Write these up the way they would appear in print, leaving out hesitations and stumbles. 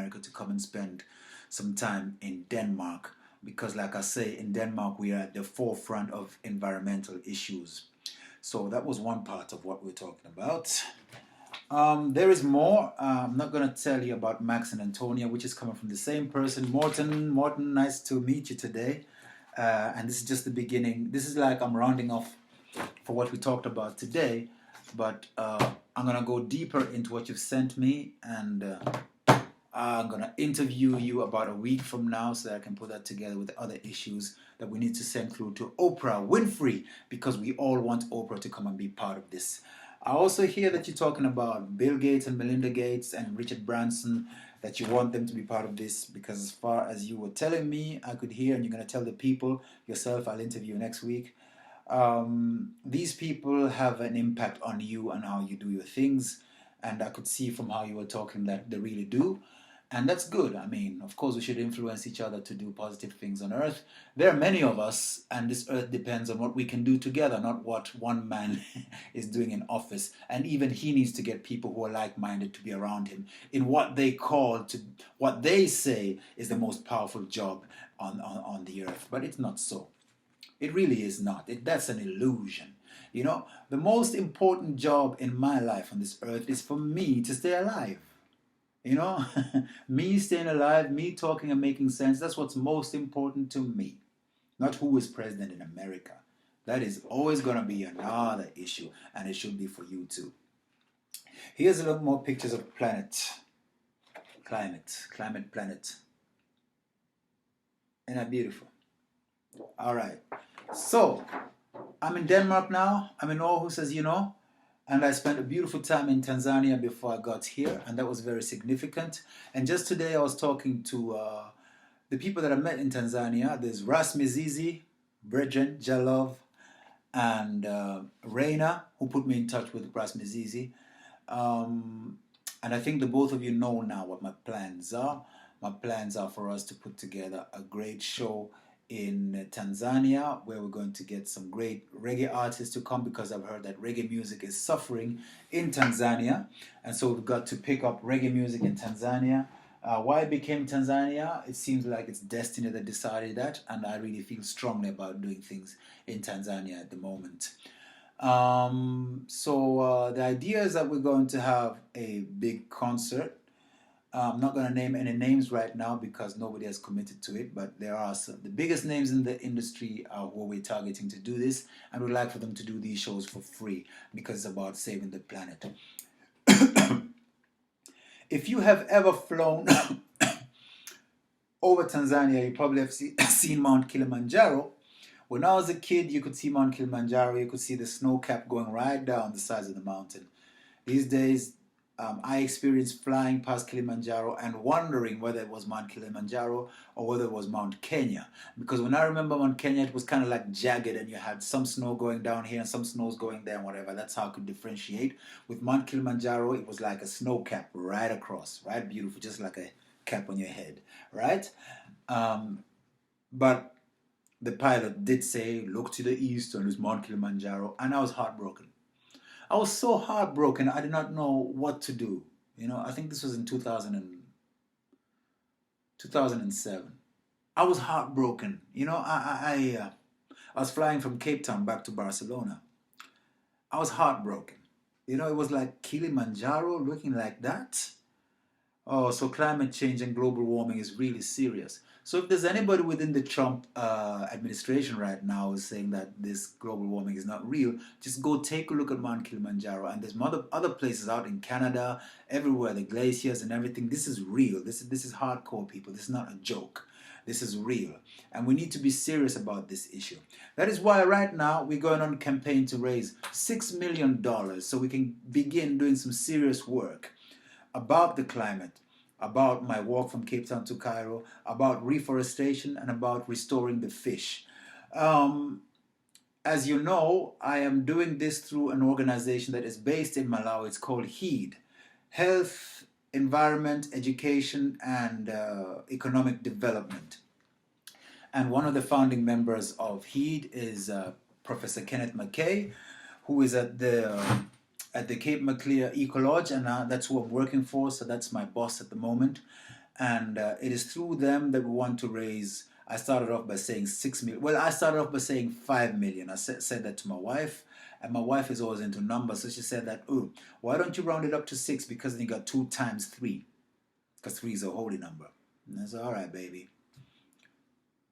America to come and spend some time in Denmark, because like I say, in Denmark we are at the forefront of environmental issues. So that was one part of what we're talking about. There is more. I'm not going to tell you about Max and Antonia, which is coming from the same person. Morton, nice to meet you today. And this is just the beginning. This is like I'm rounding off for what we talked about today. But I'm going to go deeper into what you've sent me. And I'm going to interview you about a week from now so that I can put that together with the other issues that we need to send through to Oprah Winfrey, because we all want Oprah to come and be part of this. I also hear that you're talking about Bill Gates and Melinda Gates and Richard Branson, that you want them to be part of this, because as far as you were telling me, I could hear, and you're going to tell the people yourself, I'll interview you next week. These people have an impact on you and how you do your things, and I could see from how you were talking that they really do. And that's good. I mean, of course, we should influence each other to do positive things on earth. There are many of us, and this earth depends on what we can do together, not what one man is doing in office. And even he needs to get people who are like-minded to be around him in what they what they say is the most powerful job on the earth. But it's not so. It really is not. That's an illusion. You know, the most important job in my life on this earth is for me to stay alive. You know, me staying alive, me talking and making sense, that's what's most important to me. Not who is president in America. That is always going to be another issue, and it should be for you too. Here's a little more pictures of climate, planet. Isn't that beautiful? All right. So, I'm in Denmark now. I'm in Aarhus, as you know. And I spent a beautiful time in Tanzania before I got here, and that was very significant. And just today I was talking to the people that I met in Tanzania. There's Ras Mizizi, Brethren, Jalov, and Reina, who put me in touch with Ras Mizizi. And I think the both of you know now what my plans are. My plans are for us to put together a great show in Tanzania, where we're going to get some great reggae artists to come, because I've heard that reggae music is suffering in Tanzania, and so we've got to pick up reggae music in Tanzania. Why it became Tanzania? It seems like it's destiny that decided that, and I really feel strongly about doing things in Tanzania at the moment. So the idea is that we're going to have a big concert. I'm not going to name any names right now because nobody has committed to it, but there are some. The biggest names in the industry are who we're targeting to do this, and we'd like for them to do these shows for free because it's about saving the planet. If you have ever flown over Tanzania, you probably have seen Mount Kilimanjaro. When I was a kid, you could see Mount Kilimanjaro. You could see the snow cap going right down the sides of the mountain. These days, I experienced flying past Kilimanjaro and wondering whether it was Mount Kilimanjaro or whether it was Mount Kenya. Because when I remember Mount Kenya, it was kind of like jagged, and you had some snow going down here and some snows going there and whatever. That's how I could differentiate. With Mount Kilimanjaro, it was like a snow cap right across, right? Beautiful, just like a cap on your head, right? But the pilot did say, look to the east and it's Mount Kilimanjaro, and I was heartbroken. I was so heartbroken, I did not know what to do. You know, I think this was in 2007. I was heartbroken. You know, I was flying from Cape Town back to Barcelona. I was heartbroken. You know, it was like Kilimanjaro looking like that. Oh, so climate change and global warming is really serious. So if there's anybody within the Trump administration right now who's saying that this global warming is not real, just go take a look at Mount Kilimanjaro. And there's other places out in Canada, everywhere, the glaciers and everything. This is real. This is hardcore, people. This is not a joke. This is real. And we need to be serious about this issue. That is why right now we're going on a campaign to raise $6 million so we can begin doing some serious work about the climate, about my walk from Cape Town to Cairo, about reforestation, and about restoring the fish. As you know, I am doing this through an organization that is based in Malawi. It's called HEED, Health, Environment, Education, and Economic Development. And one of the founding members of HEED is Professor Kenneth McKay, who is at the Cape Maclear Eco Lodge, and that's who I'm working for, so that's my boss at the moment. And it is through them that we want to raise. I started off by saying 6 million. Well, I started off by saying 5 million. I said that to my wife, and my wife is always into numbers, so she said that, oh, why don't you round it up to 6, because then you got 2 times 3, because 3 is a holy number. And I said, all right, baby,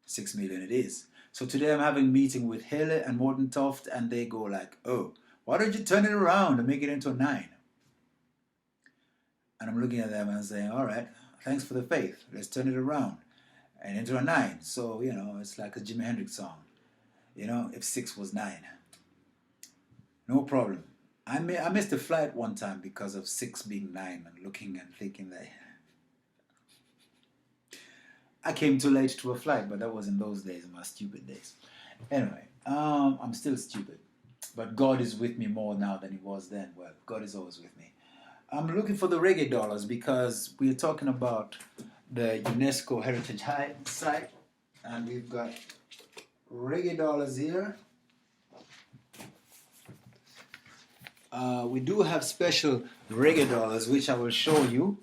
6 million it is. So today I'm having a meeting with Hele and Morton Toft, and they go like, oh, why don't you turn it around and make it into a 9? And I'm looking at them and saying, all right, thanks for the faith. Let's turn it around and into a 9. So, you know, it's like a Jimi Hendrix song. You know, if 6 was 9. No problem. I missed a flight one time because of 6 being 9 and looking and thinking that I came too late to a flight, but that was in those days, in my stupid days. Anyway, I'm still stupid, but God is with me more now than He was then. Well, God is always with me. I'm looking for the reggae dollars because we're talking about the UNESCO Heritage Site, and we've got reggae dollars here. We do have special reggae dollars, which I will show you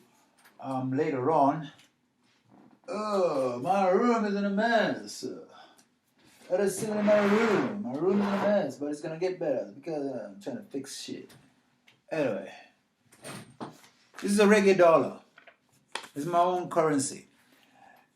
later on. Oh, my room is in a mess. That is still in my room. My room is in a mess, but it's gonna get better because I'm trying to fix shit. Anyway, this is a reggae dollar. It's my own currency.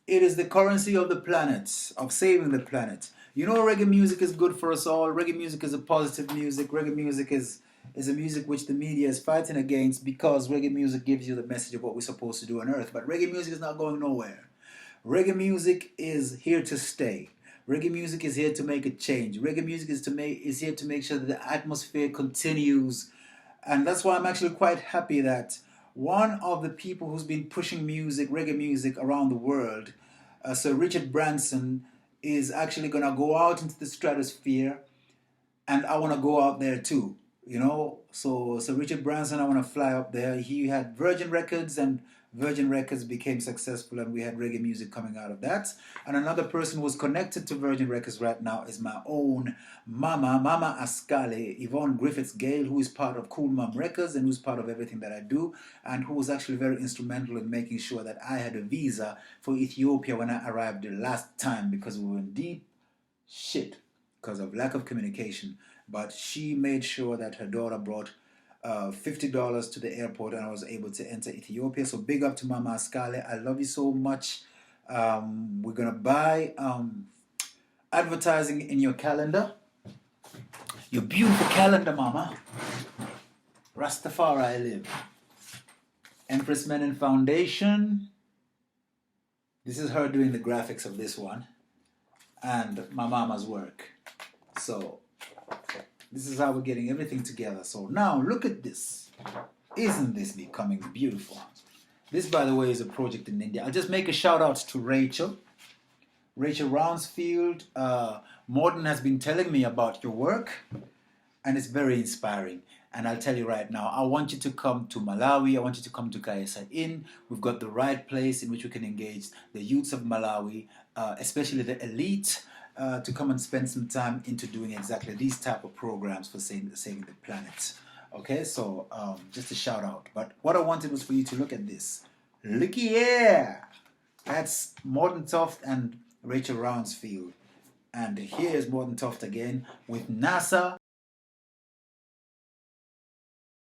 It is the currency of the planet, of saving the planet. You know, reggae music is good for us all. Reggae music is a positive music. Reggae music is a music which the media is fighting against, because reggae music gives you the message of what we're supposed to do on earth. But reggae music is not going nowhere. Reggae music is here to stay. Reggae music is here to make a change. Reggae music is here to make sure that the atmosphere continues. And that's why I'm actually quite happy that one of the people who's been pushing music, reggae music, around the world, Sir Richard Branson, is actually going to go out into the stratosphere, and I want to go out there too, you know. So Richard Branson, I want to fly up there. He had Virgin Records, and Virgin Records became successful, and we had reggae music coming out of that. And another person who's connected to Virgin Records right now is my own Mama Ascale, Yvonne Griffiths Gale, who is part of Cool Mom Records and who's part of everything that I do, and who was actually very instrumental in making sure that I had a visa for Ethiopia when I arrived the last time, because we were in deep shit because of lack of communication. But she made sure that her daughter brought $50 to the airport, and I was able to enter Ethiopia. So big up to Mama Ascale. I love you so much. We're going to buy advertising in your calendar. Your beautiful calendar, Mama. Rastafari I live. Empress Menon Foundation. This is her doing the graphics of this one. And my mama's work. So this is how we're getting everything together. So now look at this. Isn't this becoming beautiful? This, by the way, is a project in India. I'll just make a shout out to Rachel Rounsfield. Morton has been telling me about your work, and it's very inspiring. And I'll tell you right now, I want you to come to Malawi. I want you to come to Kaesa Inn. We've got the right place in which we can engage the youths of Malawi, especially the elite, to come and spend some time into doing exactly these type of programs for saving the planet. Okay, so just a shout out. But what I wanted was for you to look at this. Looky here! That's Morton Toft and Rachel Rounsfield. And here's Morton Toft again with NASA